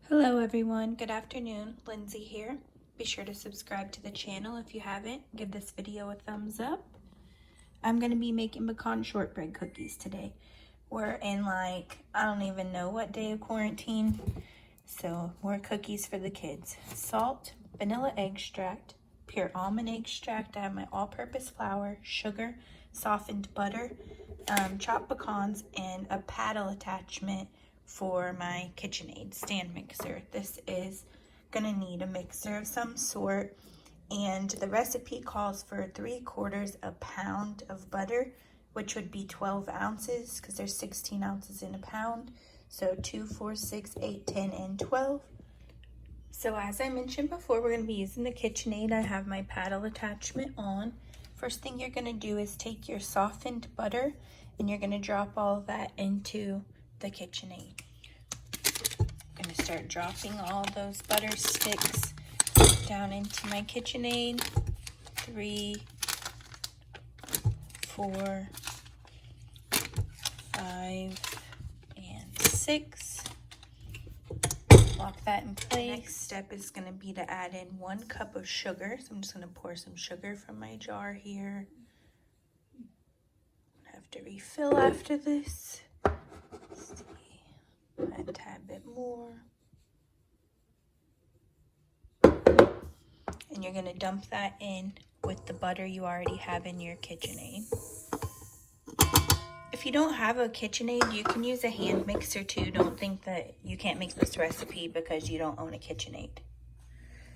Hello everyone, good afternoon, Lindsay here. Be sure to subscribe to the channel if you haven't. Give this video a thumbs up. I'm going to be making pecan shortbread cookies today. We're in I don't even know what day of quarantine, so more cookies for the kids. Salt, vanilla extract, pure almond extract. I have my all-purpose flour, sugar, softened butter, chopped pecans, and a paddle attachment for my KitchenAid stand mixer. This is gonna need a mixer of some sort, and the recipe calls for 3/4 a pound of butter, which would be 12 ounces because there's 16 ounces in a pound. So 2, 4, 6, 8, 10, and 12. So as I mentioned before, we're going to be using the KitchenAid. I have my paddle attachment on. First thing you're going to do is take your softened butter and you're going to drop all of that into the KitchenAid. I'm going to start dropping all those butter sticks down into my KitchenAid. 3, 4, 5, and 6. Lock that in place. The next step is going to be to add in 1 cup of sugar. So I'm just going to pour some sugar from my jar here. Have to refill after this. Let's see. Add a tad bit more. And you're going to dump that in with the butter you already have in your KitchenAid. If you don't have a KitchenAid, you can use a hand mixer too. Don't think that you can't make this recipe because you don't own a KitchenAid.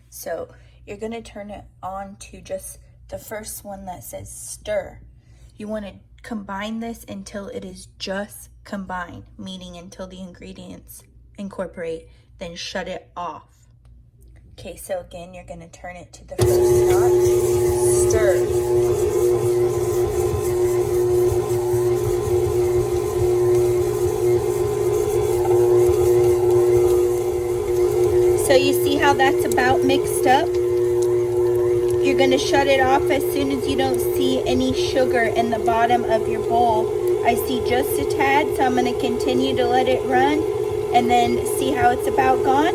So you're going to turn it on to just the first one that says stir. You want to combine this until it is just combined, meaning until the ingredients incorporate, then shut it off. Okay, so again, you're going to turn it to the first notch, stir. So you see how that's about mixed up? You're going to shut it off as soon as you don't see any sugar in the bottom of your bowl. I see just a tad, so I'm going to continue to let it run and then see how it's about gone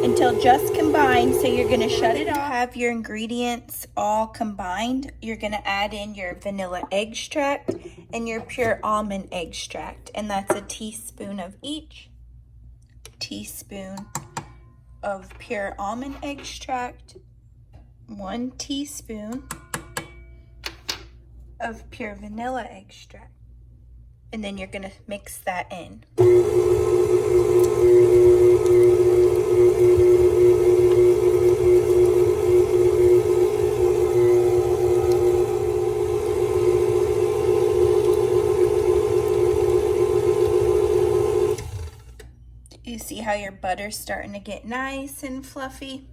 until just combined. So you're going to shut it off. Have your ingredients all combined. You're going to add in your vanilla extract and your pure almond extract, and that's a teaspoon of each. Teaspoon of pure almond extract, 1 teaspoon of pure vanilla extract, and then you're going to mix that in. You see how your butter's starting to get nice and fluffy?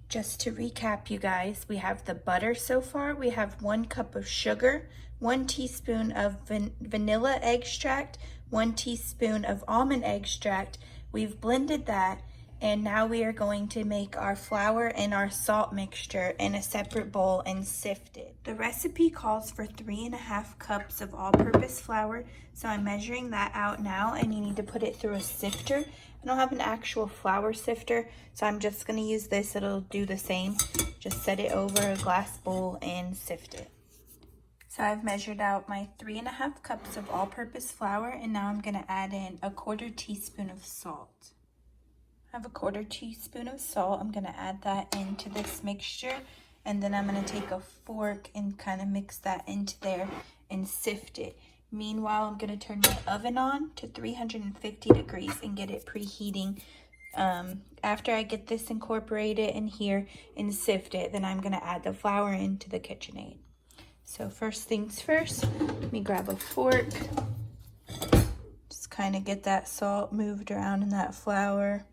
Just to recap, you guys, we have the butter so far. We have 1 cup of sugar, 1 teaspoon of vanilla extract, 1 teaspoon of almond extract. We've blended that, and now we are going to make our flour and our salt mixture in a separate bowl and sift it. The recipe calls for 3.5 cups of all-purpose flour, so I'm measuring that out now, and you need to put it through a sifter. I don't have an actual flour sifter, so I'm just going to use this. It'll do the same. Just set it over a glass bowl and sift it. So I've measured out my 3.5 cups of all-purpose flour, and now I'm going to add in a 1/4 teaspoon of salt. I have a 1/4 teaspoon of salt. I'm going to add that into this mixture, and then I'm going to take a fork and kind of mix that into there and sift it. Meanwhile, I'm going to turn my oven on to 350 degrees and get it preheating. After I get this incorporated in here and sift it, then I'm going to add the flour into the KitchenAid. So first things first, let me grab a fork. Just kind of get that salt moved around in that flour.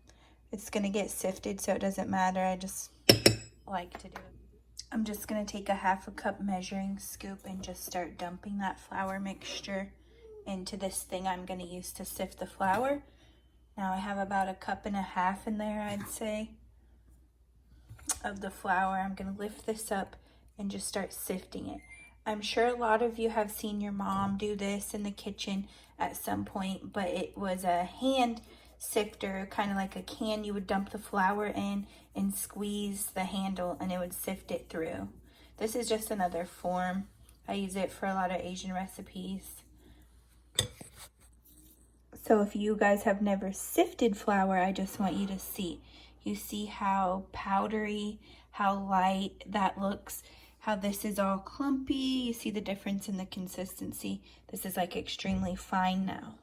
It's going to get sifted, so it doesn't matter. I just like to do it. I'm just going to take a 1/2 cup measuring scoop and just start dumping that flour mixture into this thing I'm going to use to sift the flour. Now I have about 1.5 cups in there, I'd say, of the flour. I'm going to lift this up and just start sifting it. I'm sure a lot of you have seen your mom do this in the kitchen at some point, but it was a hand sifter, kind of like a can you would dump the flour in and squeeze the handle and it would sift it through. This is just another form. I use it for a lot of Asian recipes. So if you guys have never sifted flour, I just want you to see. You see how powdery, how light that looks, how this is all clumpy. You see the difference in the consistency. This is like extremely fine now.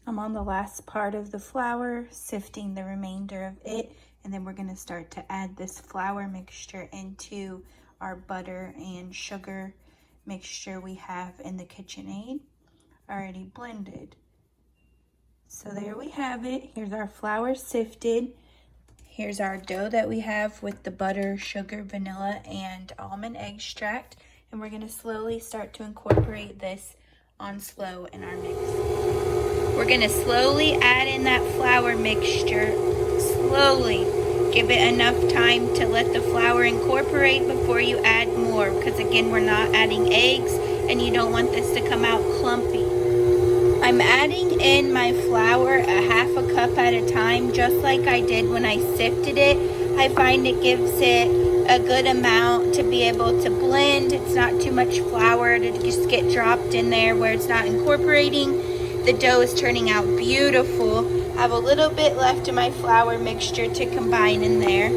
I'm on the last part of the flour, sifting the remainder of it, and then we're gonna start to add this flour mixture into our butter and sugar mixture we have in the KitchenAid already blended. So there we have it. Here's our flour sifted. Here's our dough that we have with the butter, sugar, vanilla, and almond extract. And we're gonna slowly start to incorporate this on slow in our mix. We're gonna slowly add in that flour mixture, slowly. Give it enough time to let the flour incorporate before you add more, because again, we're not adding eggs and you don't want this to come out clumpy. I'm adding in my flour a half a cup at a time, just like I did when I sifted it. I find it gives it a good amount to be able to blend. It's not too much flour to just get dropped in there where it's not incorporating. The dough is turning out beautiful. I have a little bit left of my flour mixture to combine in there.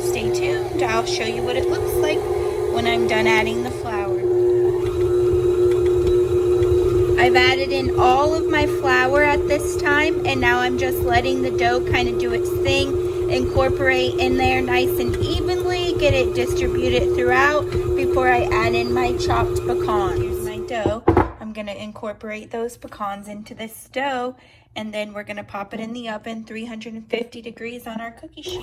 Stay tuned. I'll show you what it looks like when I'm done adding the flour. I've added in all of my flour at this time, and now I'm just letting the dough kind of do its thing, incorporate in there nice and evenly, get it distributed throughout before I add in my chopped pecans. Here's my dough. I'm gonna incorporate those pecans into this dough, and then we're gonna pop it in the oven, 350 degrees on our cookie sheet.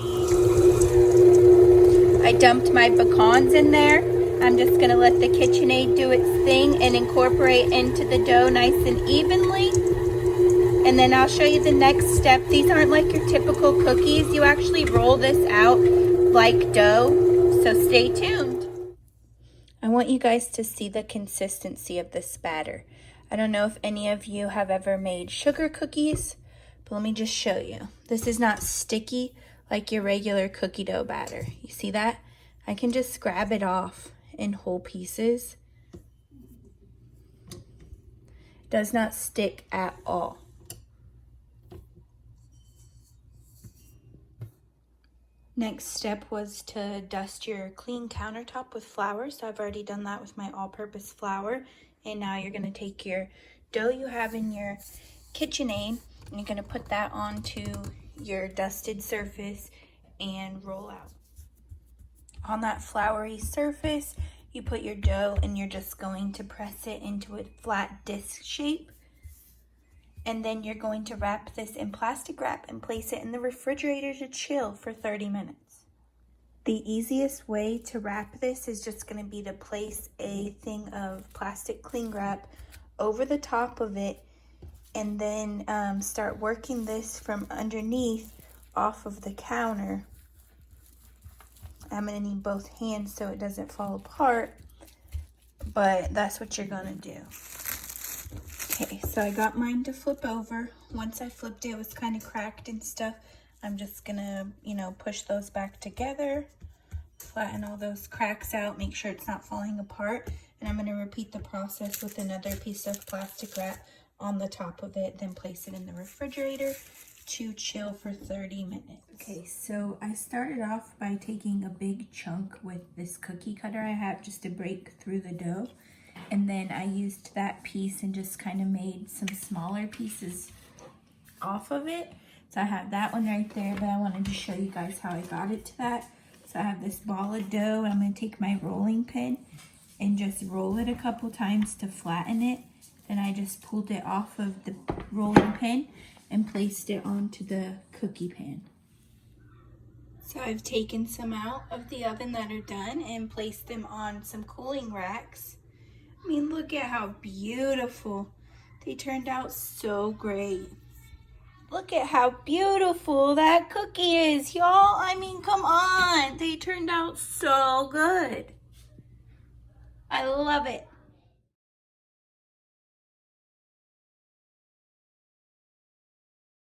I dumped my pecans in there. I'm just gonna let the KitchenAid do its thing and incorporate into the dough nice and evenly. And then I'll show you the next step. These aren't like your typical cookies. You actually roll this out like dough, so stay tuned. I want you guys to see the consistency of this batter. I don't know if any of you have ever made sugar cookies, but let me just show you. This is not sticky like your regular cookie dough batter. You see that? I can just grab it off in whole pieces. Does not stick at all. Next step was to dust your clean countertop with flour. So I've already done that with my all-purpose flour. And now you're gonna take your dough you have in your KitchenAid and you're gonna put that onto your dusted surface and roll out. On that floury surface, you put your dough and you're just going to press it into a flat disc shape. And then you're going to wrap this in plastic wrap and place it in the refrigerator to chill for 30 minutes. The easiest way to wrap this is just going to be to place a thing of plastic cling wrap over the top of it and then start working this from underneath off of the counter. I'm going to need both hands so it doesn't fall apart, but that's what you're going to do. Okay, so I got mine to flip over. Once I flipped it, it was kind of cracked and stuff. I'm just going to, push those back together, flatten all those cracks out, make sure it's not falling apart. And I'm going to repeat the process with another piece of plastic wrap on the top of it, then place it in the refrigerator to chill for 30 minutes. Okay, so I started off by taking a big chunk with this cookie cutter I have just to break through the dough. And then I used that piece and just kind of made some smaller pieces off of it. So I have that one right there, but I wanted to show you guys how I got it to that. So I have this ball of dough, and I'm going to take my rolling pin and just roll it a couple times to flatten it. Then I just pulled it off of the rolling pin and placed it onto the cookie pan. So I've taken some out of the oven that are done and placed them on some cooling racks. I mean, look at how beautiful. They turned out so great. Look at how beautiful that cookie is, y'all. I mean, come on. They turned out so good. I love it.